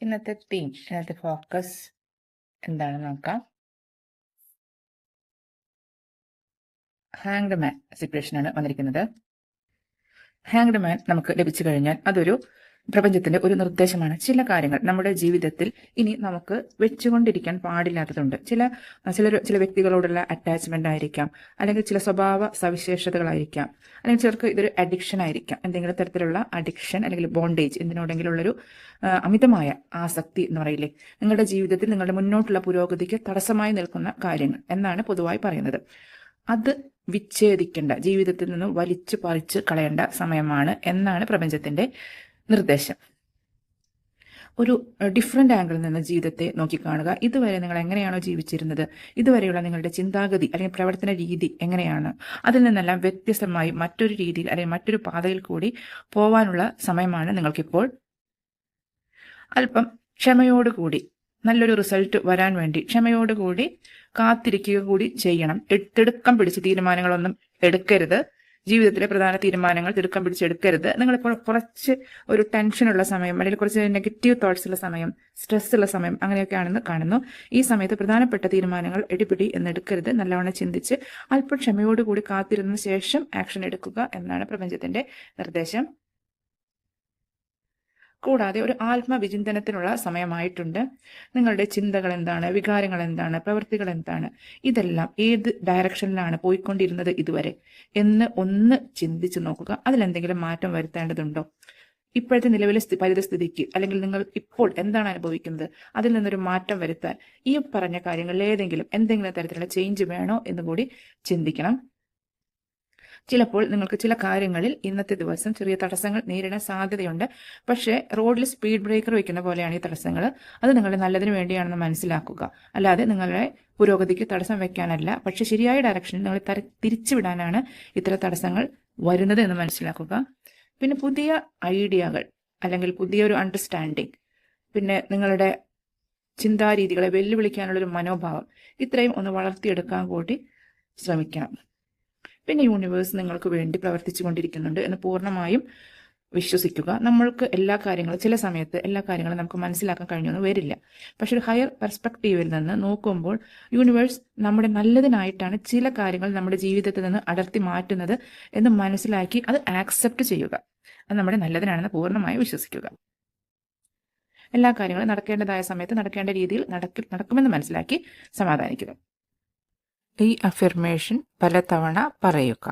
ഇന്നത്തെ ഫോക്കസ് എന്താണെന്ന് നോക്കാം. ഹാങ്ഡ് മാൻ സിറ്റുവേഷനാണ് വന്നിരിക്കുന്നത്. ഹാങ്ഡ് മാൻ നമുക്ക് ലഭിച്ചു കഴിഞ്ഞാൽ അതൊരു പ്രപഞ്ചത്തിന്റെ ഒരു നിർദ്ദേശമാണ്. ചില കാര്യങ്ങൾ നമ്മുടെ ജീവിതത്തിൽ ഇനി നമുക്ക് വെച്ചുകൊണ്ടിരിക്കാൻ പാടില്ലാത്തതുണ്ട്. ചില വ്യക്തികളോടുള്ള അറ്റാച്ച്മെന്റ് ആയിരിക്കാം, അല്ലെങ്കിൽ ചില സ്വഭാവ സവിശേഷതകളായിരിക്കാം, അല്ലെങ്കിൽ ചിലർക്ക് ഇതൊരു അഡിക്ഷൻ ആയിരിക്കാം. എന്തെങ്കിലും തരത്തിലുള്ള അഡിക്ഷൻ അല്ലെങ്കിൽ ബോണ്ടേജ്, എന്തിനോടെങ്കിലും ഉള്ളൊരു അമിതമായ ആസക്തി എന്ന് പറയില്ലേ, നിങ്ങളുടെ ജീവിതത്തിൽ നിങ്ങളുടെ മുന്നോട്ടുള്ള പുരോഗതിക്ക് തടസ്സമായി നിൽക്കുന്ന കാര്യങ്ങൾ എന്നാണ് പൊതുവായി പറയുന്നത്. അത് വിച്ഛേദിക്കേണ്ട, ജീവിതത്തിൽ നിന്നും വലിച്ചു പറിച്ച് കളയേണ്ട സമയമാണ് എന്നാണ് പ്രപഞ്ചത്തിന്റെ നിർദ്ദേശം. ഒരു ഡിഫറെന്റ് ആംഗിളിൽ നിന്ന് ജീവിതത്തെ നോക്കിക്കാണുക. ഇതുവരെ നിങ്ങൾ എങ്ങനെയാണോ ജീവിച്ചിരുന്നത്, ഇതുവരെയുള്ള നിങ്ങളുടെ ചിന്താഗതി അല്ലെങ്കിൽ പ്രവർത്തന രീതി എങ്ങനെയാണ്, അതിൽ നിന്നെല്ലാം വ്യത്യസ്തമായി മറ്റൊരു രീതിയിൽ അല്ലെങ്കിൽ മറ്റൊരു പാതയിൽ കൂടി പോവാനുള്ള സമയമാണ് നിങ്ങൾക്കിപ്പോൾ. അല്പം ക്ഷമയോടുകൂടി നല്ലൊരു റിസൾട്ട് വരാൻ വേണ്ടി ക്ഷമയോടുകൂടി കാത്തിരിക്കുക കൂടി ചെയ്യണം. തിടുക്കം പിടിച്ച് തീരുമാനങ്ങളൊന്നും എടുക്കരുത്. ജീവിതത്തിലെ പ്രധാന തീരുമാനങ്ങൾ തിടുക്കം പിടിച്ചെടുക്കരുത്. നിങ്ങളിപ്പോൾ കുറച്ച് ഒരു ടെൻഷനുള്ള സമയം, അല്ലെങ്കിൽ കുറച്ച് നെഗറ്റീവ് തോട്ട്സ് ഉള്ള സമയം, സ്ട്രെസ് ഉള്ള സമയം, അങ്ങനെയൊക്കെയാണെന്ന് കാണുന്നു. ഈ സമയത്ത് പ്രധാനപ്പെട്ട തീരുമാനങ്ങൾ എടിപിടി എന്നെടുക്കരുത്. നല്ലവണ്ണം ചിന്തിച്ച് അല്പം ക്ഷമയോടുകൂടി കാത്തിരുന്ന ശേഷം ആക്ഷൻ എടുക്കുക എന്നാണ് പ്രപഞ്ചത്തിന്റെ നിർദ്ദേശം. കൂടാതെ ഒരു ആത്മവിചിന്തനത്തിനുള്ള സമയമായിട്ടുണ്ട്. നിങ്ങളുടെ ചിന്തകൾ എന്താണ്, വികാരങ്ങൾ എന്താണ്, പ്രവൃത്തികൾ എന്താണ്, ഇതെല്ലാം ഏത് ഡയറക്ഷനിലാണ് പോയിക്കൊണ്ടിരുന്നത് ഇതുവരെ എന്ന് ഒന്ന് ചിന്തിച്ചു നോക്കുക. അതിലെന്തെങ്കിലും മാറ്റം വരുത്തേണ്ടതുണ്ടോ? ഇപ്പോഴത്തെ നിലവിലെ പരിതസ്ഥിതിക്ക്, അല്ലെങ്കിൽ നിങ്ങൾ ഇപ്പോൾ എന്താണ് അനുഭവിക്കുന്നത്, അതിൽ നിന്നൊരു മാറ്റം വരുത്താൻ ഈ പറഞ്ഞ കാര്യങ്ങളിൽ എന്തെങ്കിലും തരത്തിലുള്ള ചേഞ്ച് വേണോ എന്ന് കൂടി ചിന്തിക്കണം. ചിലപ്പോൾ നിങ്ങൾക്ക് ചില കാര്യങ്ങളിൽ ഇന്നത്തെ ദിവസം ചെറിയ തടസ്സങ്ങൾ നേരിടാൻ സാധ്യതയുണ്ട്. പക്ഷേ റോഡിൽ സ്പീഡ് ബ്രേക്കർ വെക്കുന്ന പോലെയാണ് ഈ തടസ്സങ്ങൾ. അത് നിങ്ങളുടെ നല്ലതിന് വേണ്ടിയാണെന്ന് മനസ്സിലാക്കുക. അല്ലാതെ നിങ്ങളുടെ പുരോഗതിക്ക് തടസ്സം വെക്കാനല്ല, പക്ഷെ ശരിയായ ഡയറക്ഷനിൽ നിങ്ങൾ തിരിച്ചുവിടാനാണ് ഇത്തരം തടസ്സങ്ങൾ വരുന്നത് എന്ന് മനസ്സിലാക്കുക. പിന്നെ പുതിയ ഐഡിയകൾ, അല്ലെങ്കിൽ പുതിയൊരു അണ്ടർസ്റ്റാൻഡിങ്, പിന്നെ നിങ്ങളുടെ ചിന്താരീതികളെ വെല്ലുവിളിക്കാനുള്ളൊരു മനോഭാവം, ഇത്രയും ഒന്ന് വളർത്തിയെടുക്കാൻ കൂടി ശ്രമിക്കണം. പിന്നെ യൂണിവേഴ്സ് നിങ്ങൾക്ക് വേണ്ടി പ്രവർത്തിച്ചു കൊണ്ടിരിക്കുന്നുണ്ട് എന്ന് പൂർണ്ണമായും വിശ്വസിക്കുക. നമ്മൾക്ക് ചില സമയത്ത് എല്ലാ കാര്യങ്ങളും നമുക്ക് മനസ്സിലാക്കാൻ കഴിഞ്ഞൊന്നും വരില്ല. പക്ഷെ ഒരു ഹയർ പെർസ്പെക്റ്റീവിൽ നിന്ന് നോക്കുമ്പോൾ യൂണിവേഴ്സ് നമ്മുടെ നല്ലതിനായിട്ടാണ് ചില കാര്യങ്ങൾ നമ്മുടെ ജീവിതത്തിൽ നിന്ന് അടർത്തി മാറ്റുന്നത് എന്ന് മനസ്സിലാക്കി അത് ആക്സെപ്റ്റ് ചെയ്യുക. അത് നമ്മുടെ നല്ലതിനാണെന്ന് പൂർണ്ണമായും വിശ്വസിക്കുക. എല്ലാ കാര്യങ്ങളും നടക്കേണ്ടതായ സമയത്ത് നടക്കേണ്ട രീതിയിൽ നടക്കുമെന്ന് മനസ്സിലാക്കി സമാധാനിക്കുക. ഈ അഫർമേഷൻ പലതവണ പറയുക.